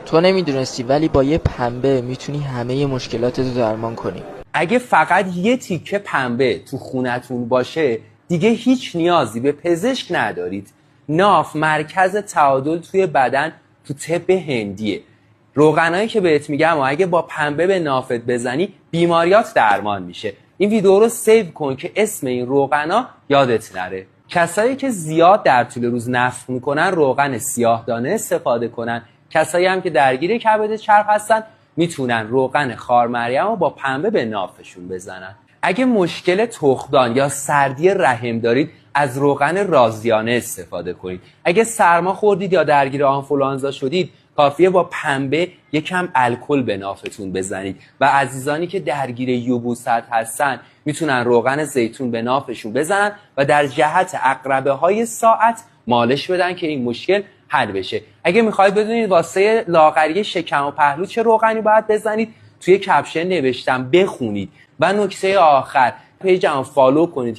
تو نمیدونستی ولی با یه پنبه میتونی همه مشکلاتتو درمان کنی. اگه فقط یه تیکه پنبه تو خونتون باشه دیگه هیچ نیازی به پزشک ندارید. ناف مرکز تعادل توی بدن تو طب هندیه. روغنایی که بهت میگم و اگه با پنبه به نافت بزنی بیماریات درمان میشه. این ویدیو رو سیو کن که اسم این روغنا یادت نره. کسایی که زیاد در طول روز نفخ میکنن روغن سیاهدانه استفاده کنن. کسایی هم که درگیر کبد چرب هستن میتونن روغن خارمریم رو با پنبه به نافشون بزنن. اگه مشکل تخمدان یا سردی رحم دارید از روغن رازیانه استفاده کنید. اگه سرما خوردید یا درگیر آنفولانزا شدید کافیه با پنبه یکم الکل به نافتون بزنید و عزیزانی که درگیر یبوست هستن میتونن روغن زیتون به نافشون بزنن و در جهت عقربه های ساعت مالش بدن که این مشکل حل بشه. اگه میخواید بدونید واسه لاغری شکم و پهلو چه روغنی باید بزنید توی کپشن نوشتم بخونید. و نکته آخر پیجمو فالو کنید.